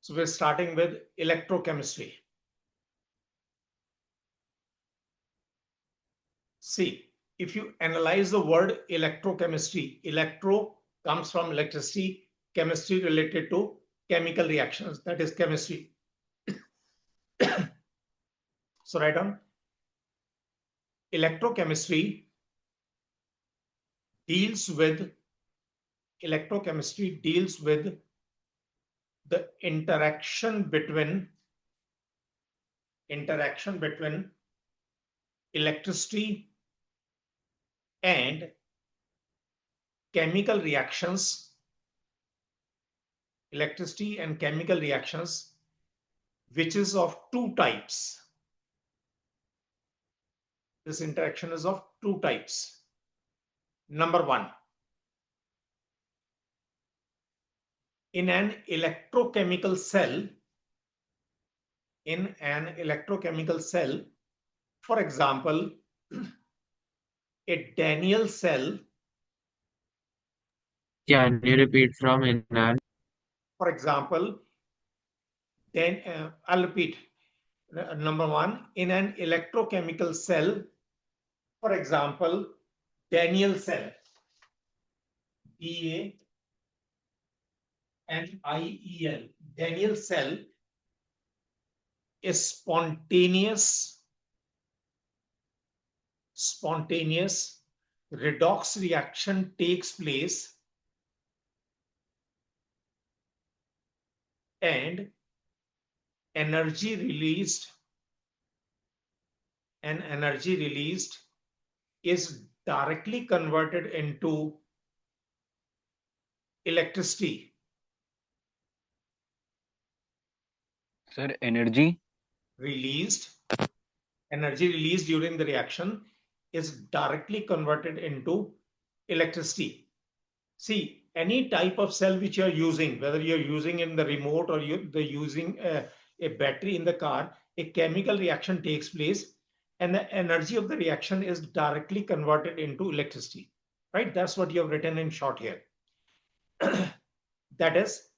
So we're starting with electrochemistry. See, if you analyze the word electrochemistry, electro comes from electricity, chemistry related to chemical reactions, that is chemistry. So write down electrochemistry deals with the interaction between electricity and chemical reactions, which is of two types. This interaction is of two types. Number one, in an electrochemical cell, for example, a Daniell cell, Can you repeat from Inan? for example, then I'll repeat. Number one, in an electrochemical cell, for example, Daniell cell, DANIEL, Daniell cell is spontaneous redox reaction takes place and energy released is directly converted into electricity. Sir, energy released during the reaction is directly converted into electricity. See, any type of cell which you're using, whether you're using in the remote or you're using a battery in the car, a chemical reaction takes place and the energy of the reaction is directly converted into electricity, right? That's what you have written in short here. That is,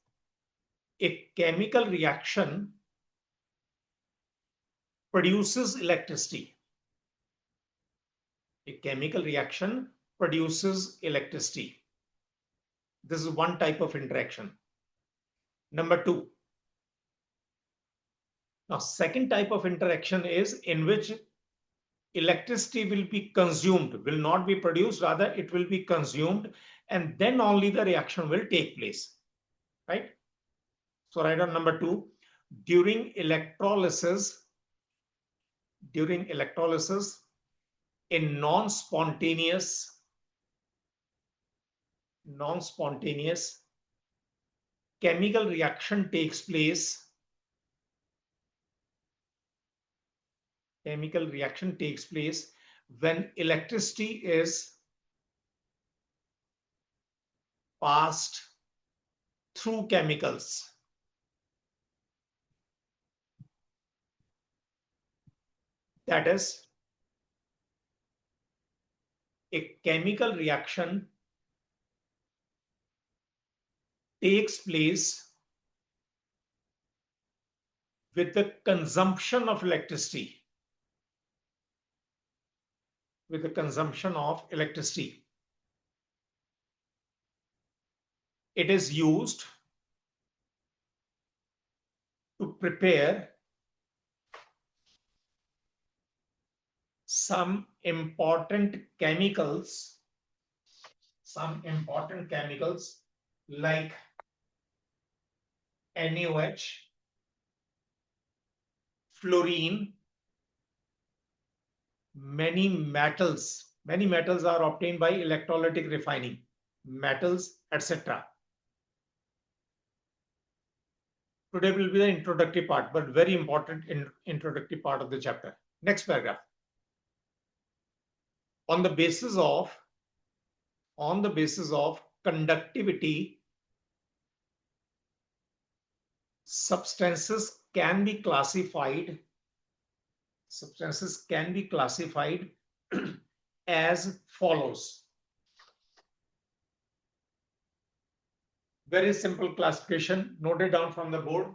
a chemical reaction produces electricity. A chemical reaction produces electricity. This is one type of interaction. Number two. Now, second type of interaction is in which electricity will be consumed, will not be produced, rather it will be consumed, and then only the reaction will take place, right? So write down number two. During electrolysis, a non-spontaneous chemical reaction takes place when electricity is passed through chemicals. That is, a chemical reaction takes place with the consumption of electricity. It is used to prepare some important chemicals like NaOH, fluorine, many metals. Many metals are obtained by electrolytic refining, metals, etc. Today will be the introductory part, but very important introductory part of the chapter. Next paragraph. On the basis of conductivity, substances can be classified as follows. Very simple classification, noted down from the board.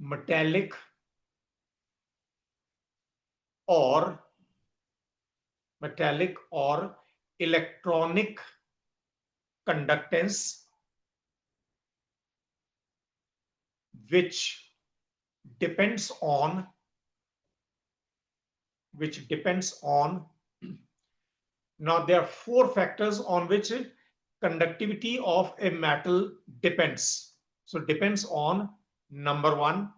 metallic or electronic conductance which depends on now there are four factors on which conductivity of a metal depends. So depends on number one,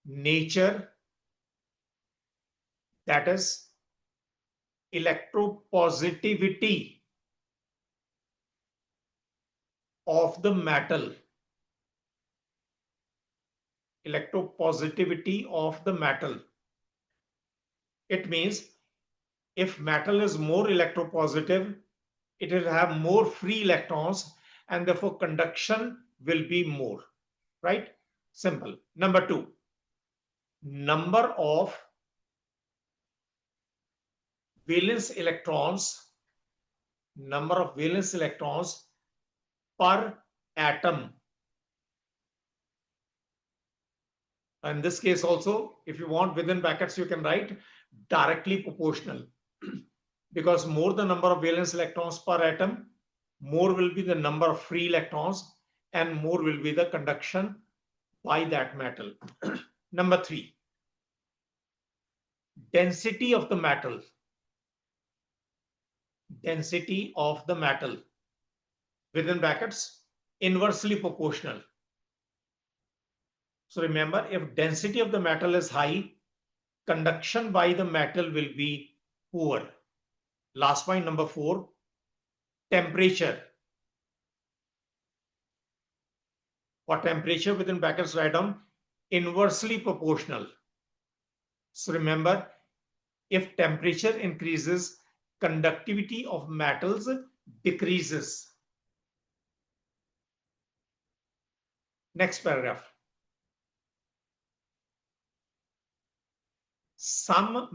nature, that is electropositivity of the metal. Electropositivity of the metal. It means if metal is more electropositive, it will have more free electrons and therefore conduction will be more, right? Simple. Number two, number of valence electrons per atom. In this case also, if you want within brackets, you can write directly proportional because more the number of valence electrons per atom, more will be the number of free electrons and more will be the conduction by that metal. Number three, density of the metal. Density of the metal within brackets inversely proportional. So remember, if density of the metal is high, conduction by the metal will be poor. Last point, number four, temperature. For temperature within brackets, write down inversely proportional. So remember, if temperature increases, conductivity of metals decreases. Next paragraph. Some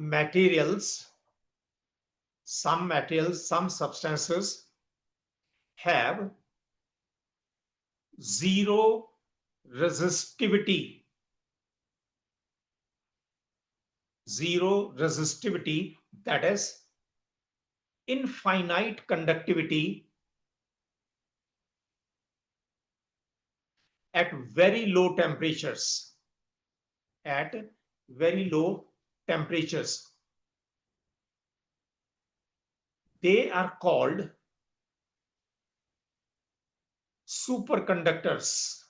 substances have zero resistivity. Zero resistivity, that is infinite conductivity at very low temperatures. At very low temperatures. They are called superconductors.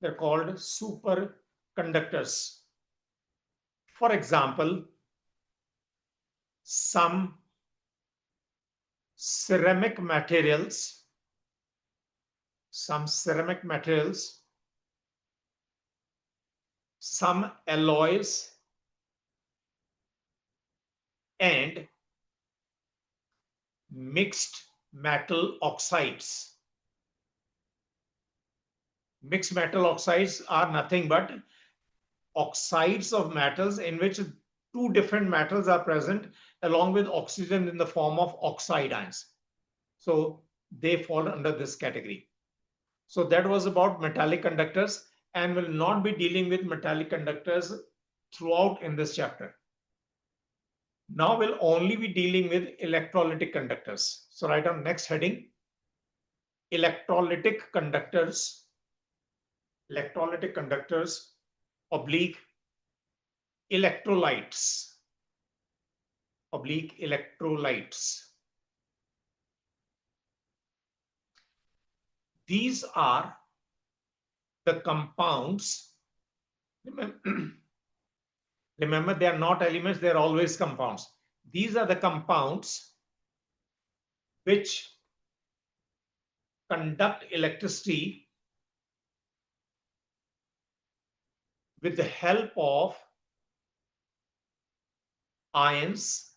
They're called superconductors. For example, some ceramic materials, some alloys, and mixed metal oxides. Mixed metal oxides are nothing but oxides of metals in which two different metals are present along with oxygen in the form of oxide ions. So they fall under this category. So that was about metallic conductors, and will not be dealing with metallic conductors throughout in this chapter. Now we'll only be dealing with electrolytic conductors. So write down next heading, electrolytic conductors, oblique electrolytes, These are the compounds. Remember, they are not elements, they are always compounds. These are the compounds which conduct electricity with the help of ions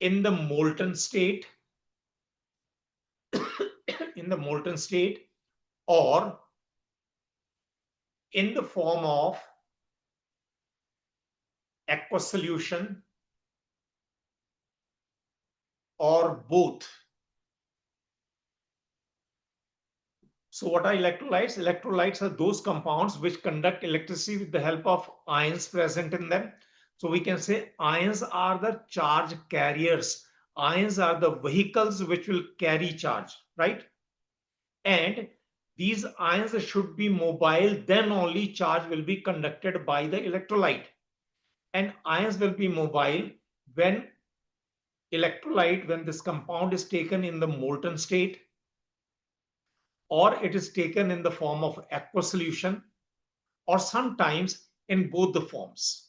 in the molten state, or in the form of aqueous solution, or both. So what are electrolytes? Electrolytes are those compounds which conduct electricity with the help of ions present in them. So we can say ions are the charge carriers. Ions are the vehicles which will carry charge, right? And these ions should be mobile, then only charge will be conducted by the electrolyte. And ions will be mobile when when this compound is taken in the molten state, or it is taken in the form of aqueous solution, or sometimes in both the forms.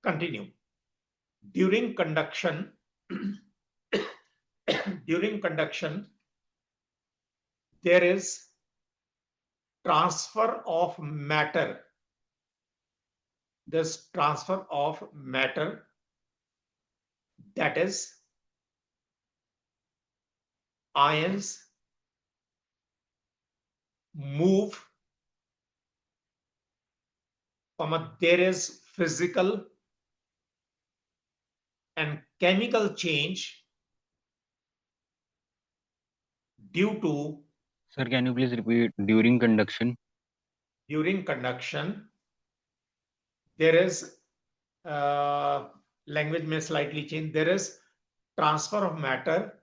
Continue. During conduction, during conduction, there is transfer of matter. This transfer of matter, that is ions move there is physical and chemical change due to Sir, can you please repeat during conduction? During conduction, there is language may slightly change. There is transfer of matter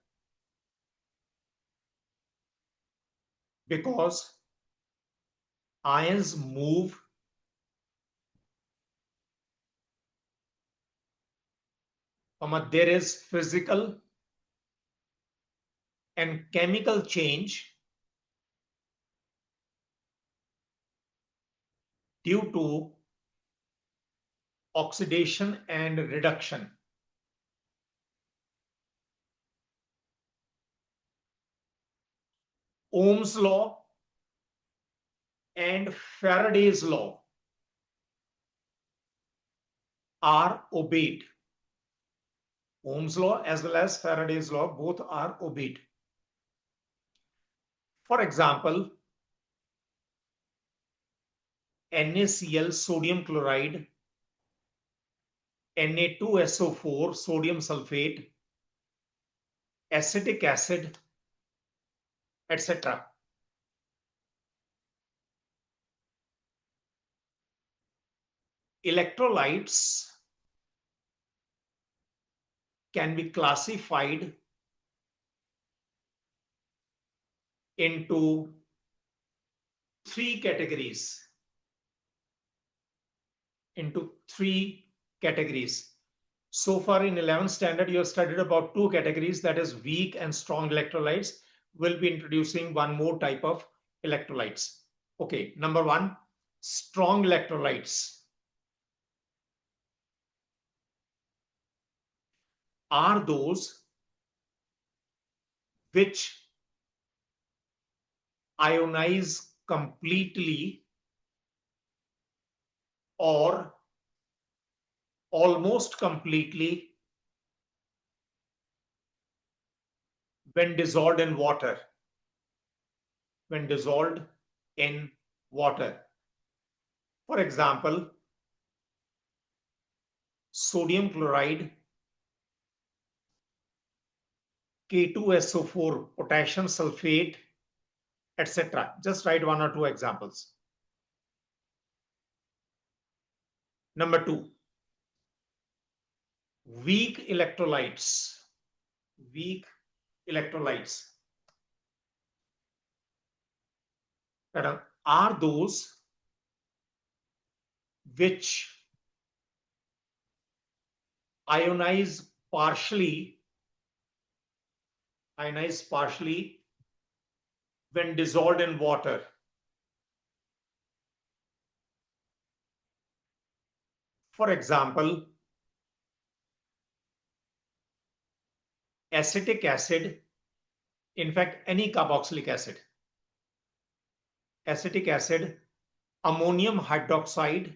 because ions move there is physical and chemical change due to oxidation and reduction. Ohm's law and Faraday's law are obeyed. Ohm's law as well as Faraday's law both are obeyed. For example, NaCl, sodium chloride, Na2SO4, sodium sulfate, acetic acid, etc. Electrolytes can be classified into three categories. So far in 11th standard, you have studied about two categories, that is weak and strong electrolytes. We'll be introducing one more type of electrolytes. Okay, number one, strong electrolytes are those which ionize completely or almost completely when dissolved in water. When dissolved in water. For example, sodium chloride, K2SO4, potassium sulfate, etc. Just write one or two examples. Number two, weak electrolytes. Weak electrolytes that are those which ionize partially when dissolved in water. For example, acetic acid, in fact, any carboxylic acid, acetic acid, ammonium hydroxide,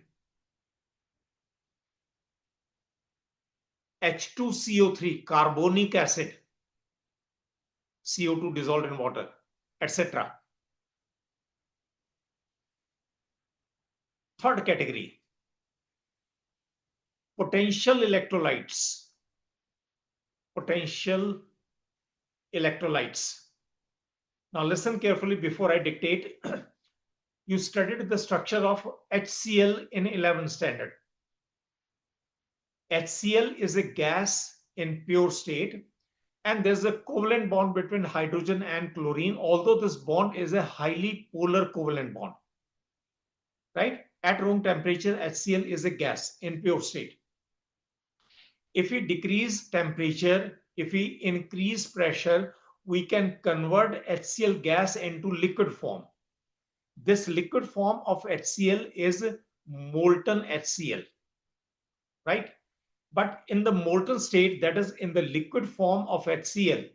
H2CO3, carbonic acid, CO2 dissolved in water, etc. Third category, potential electrolytes. Potential electrolytes. Now listen carefully before I dictate. You studied the structure of HCl in 11th standard. HCl is a gas in pure state, and there's a covalent bond between hydrogen and chlorine, although this bond is a highly polar covalent bond. Right? At room temperature, HCl is a gas in pure state. If we decrease temperature, if we increase pressure, we can convert HCl gas into liquid form. This liquid form of HCl is molten HCl, right? But in the molten state, that is in the liquid form of HCl,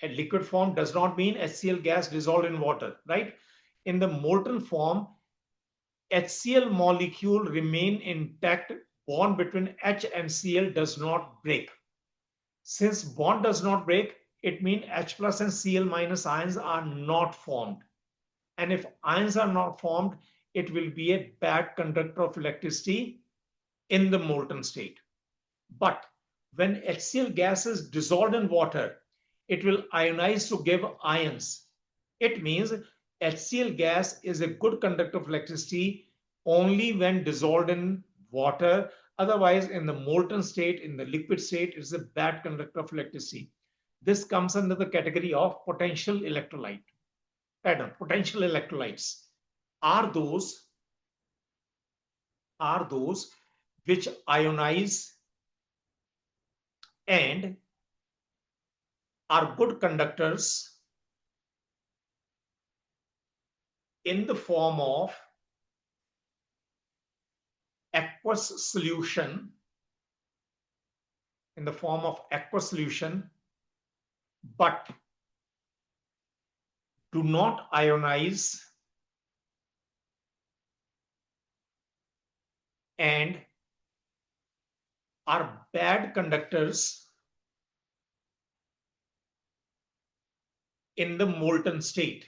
and liquid form does not mean HCl gas dissolved in water, right? In the molten form, HCl molecule remain intact, bond between H and Cl does not break. Since bond does not break, it means H plus and Cl minus ions are not formed. And if ions are not formed, it will be a bad conductor of electricity in the molten state. But when HCl gas is dissolved in water, it will ionize to give ions. It means HCl gas is a good conductor of electricity only when dissolved in water. Otherwise, in the molten state, in the liquid state, it's a bad conductor of electricity. This comes under the category of potential electrolyte. Pardon, potential electrolytes are those which ionize and are good conductors in the form of aqueous solution, but do not ionize and are bad conductors in the molten state.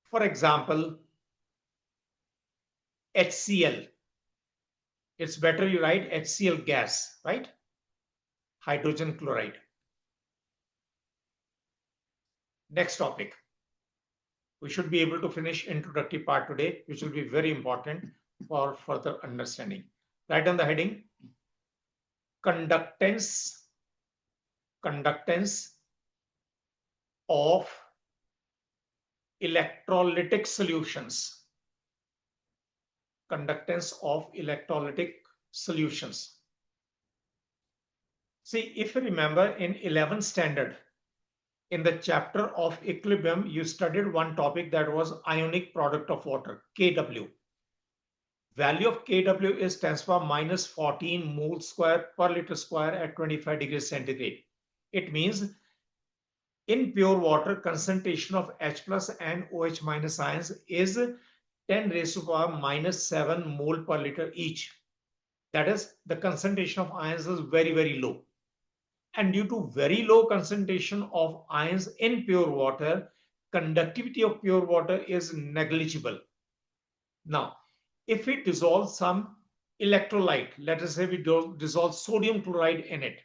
For example, HCl. It's better you write HCl gas, right? Hydrogen chloride. Next topic. We should be able to finish introductory part today, which will be very important for further understanding. Write on the heading, conductance of electrolytic solutions. Conductance of electrolytic solutions. See, if you remember in 11th standard, in the chapter of equilibrium, you studied one topic that was ionic product of water, Kw. Value of Kw is 10 to the power minus 14 mole square per liter square at 25 degrees centigrade. It means in pure water, concentration of H plus and OH minus ions is 10 raised to the power minus 7 mole per liter each. That is, the concentration of ions is very, very low. And due to very low concentration of ions in pure water, conductivity of pure water is negligible. Now, if we dissolve some electrolyte, let us say we dissolve sodium chloride in it,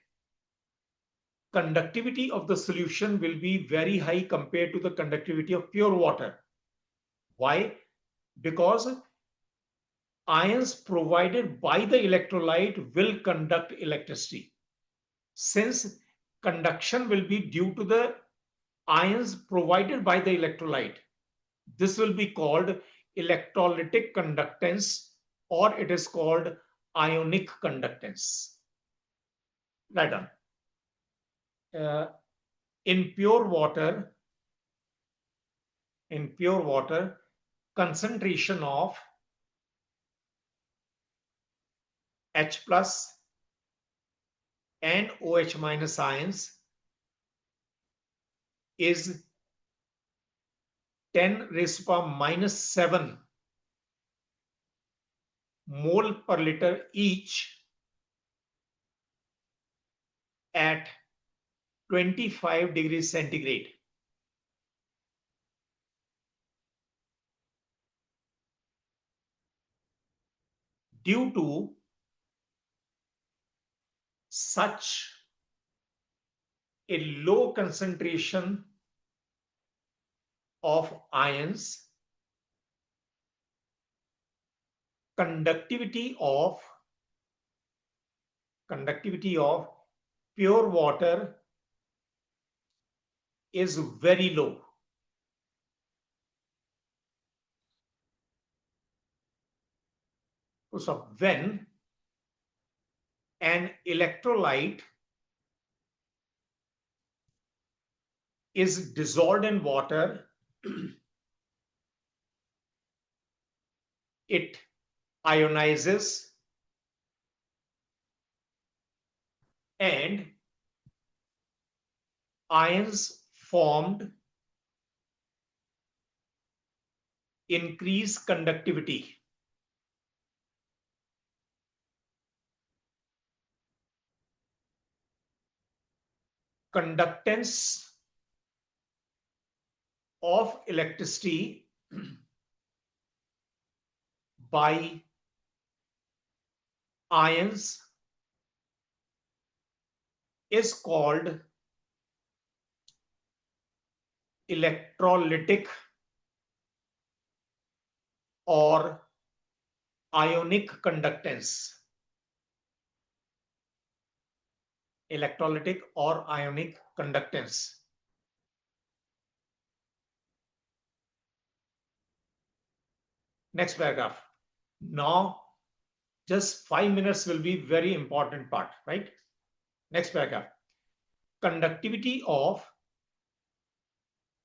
conductivity of the solution will be very high compared to the conductivity of pure water. Why? Because ions provided by the electrolyte will conduct electricity. Since conduction will be due to the ions provided by the electrolyte, this will be called electrolytic conductance, or it is called ionic conductance. Right on. In pure water, concentration of H plus and OH minus ions is 10 raised to the power minus 7 mole per liter each at 25 degrees centigrade. Due to such a low concentration of ions, conductivity of pure water is very low. So when an electrolyte is dissolved in water, it ionizes and ions formed increase conductivity. Conductance of electricity by ions is called electrolytic or ionic conductance. Electrolytic or ionic conductance. Next paragraph. Now, just 5 minutes will be very important part, right? Next paragraph. Conductivity of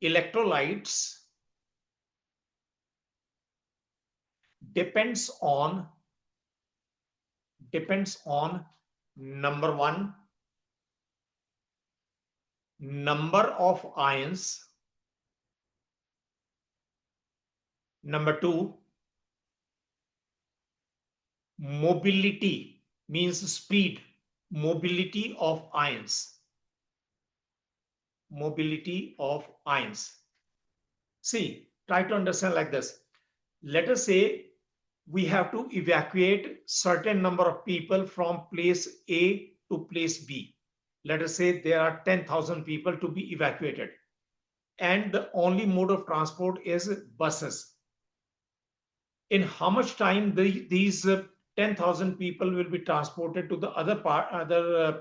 electrolytes depends on number one, number of ions, number two, mobility means speed, mobility of ions. See, try to understand like this. Let us say we have to evacuate certain number of people from place A to place B. Let us say there are 10,000 people to be evacuated, and the only mode of transport is buses. In how much time these 10,000 people will be transported to the other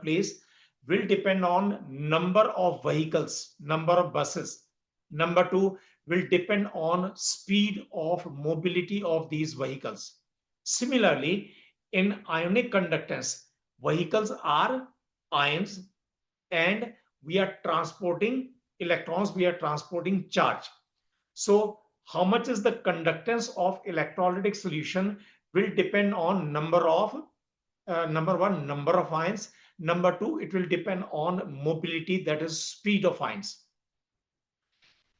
place will depend on number of vehicles, number of buses. Number two will depend on speed of mobility of these vehicles. Similarly, in ionic conductance, vehicles are ions and we are transporting electrons, we are transporting charge. So how much is the conductance of electrolytic solution will depend on number one, number of ions. Number two, it will depend on mobility, that is speed of ions.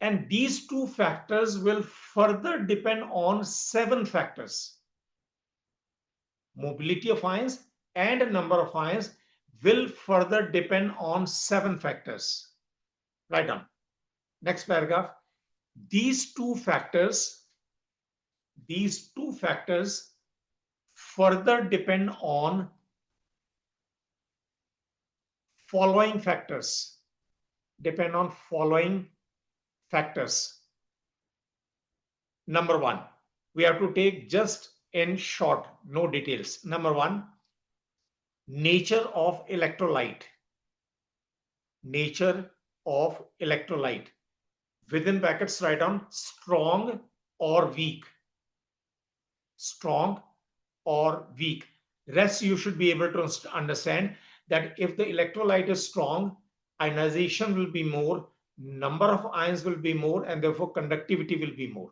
And these two factors will further depend on 7 factors. Mobility of ions and number of ions will further depend on 7 factors. Write down. Next paragraph. These two factors further depend on following factors. Number one, we have to take just in short, no details. Number one, nature of electrolyte. Within brackets, write down strong or weak. Rest you should be able to understand that if the electrolyte is strong, ionization will be more, number of ions will be more, and therefore conductivity will be more.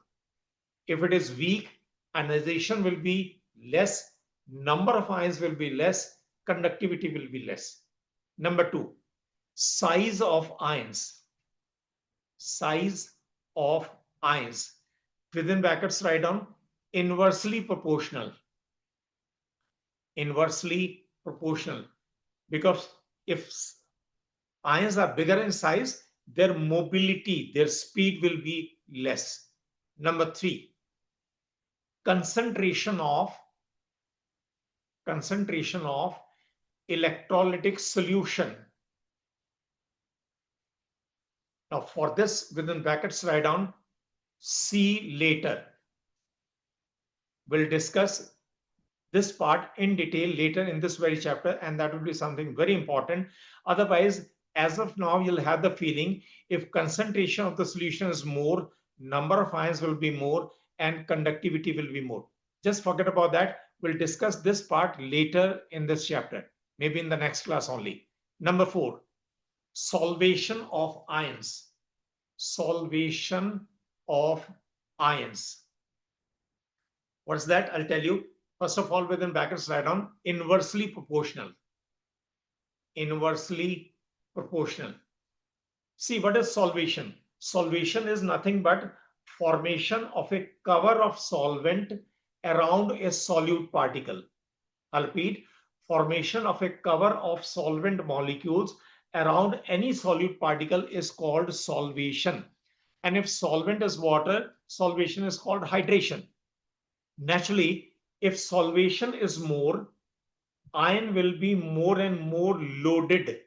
If it is weak, ionization will be less, number of ions will be less, conductivity will be less. Number two, size of ions. Within brackets, write down inversely proportional. Because if ions are bigger in size, their mobility, their speed will be less. Number three, concentration of electrolytic solution. Now for this, within brackets, write down see later. We'll discuss this part in detail later in this very chapter, and that will be something very important. Otherwise, as of now, you'll have the feeling if concentration of the solution is more, number of ions will be more, and conductivity will be more. Just forget about that. We'll discuss this part later in this chapter, maybe in the next class only. Number 4, solvation of ions. Solvation of ions. What's that? I'll tell you. First of all, within brackets, write down inversely proportional. Inversely proportional. See, what is solvation? Solvation is nothing but formation of a cover of solvent around a solute particle. I'll repeat, formation of a cover of solvent molecules around any solute particle is called solvation. And if solvent is water, solvation is called hydration. Naturally, if solvation is more, ion will be more and more loaded.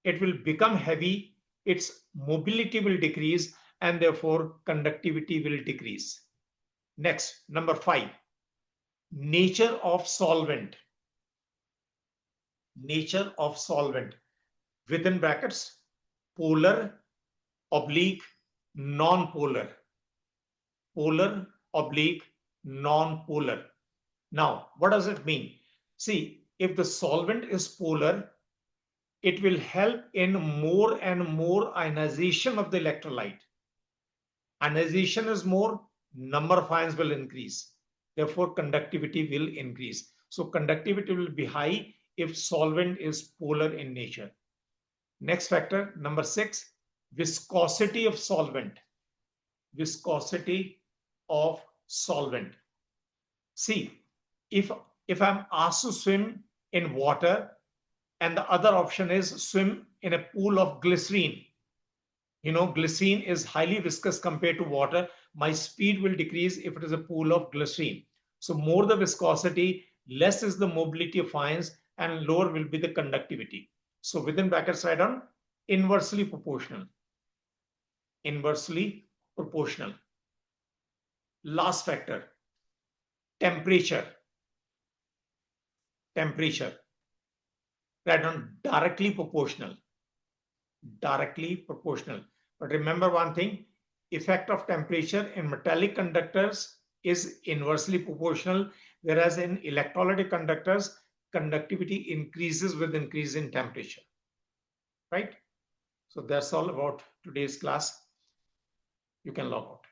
It will become heavy, its mobility will decrease, and therefore conductivity will decrease. Next, number 5, nature of solvent. Nature of solvent. Within brackets, polar, oblique, non-polar. Polar, oblique, non-polar. Now, what does it mean? See, if the solvent is polar, it will help in more and more ionization of the electrolyte. Ionization is more, number of ions will increase. Therefore, conductivity will increase. So conductivity will be high if solvent is polar in nature. Next factor, number 6, viscosity of solvent. Viscosity of solvent. See, if I'm asked to swim in water and the other option is swim in a pool of glycerine, glycerine is highly viscous compared to water, my speed will decrease if it is a pool of glycerine. So more the viscosity, less is the mobility of ions, and lower will be the conductivity. So within brackets, write down inversely proportional. Inversely proportional. Last factor, temperature. Temperature. Write down directly proportional. Directly proportional. But remember one thing, effect of temperature in metallic conductors is inversely proportional, whereas in electrolytic conductors, conductivity increases with increase in temperature. Right? So that's all about today's class. You can log out.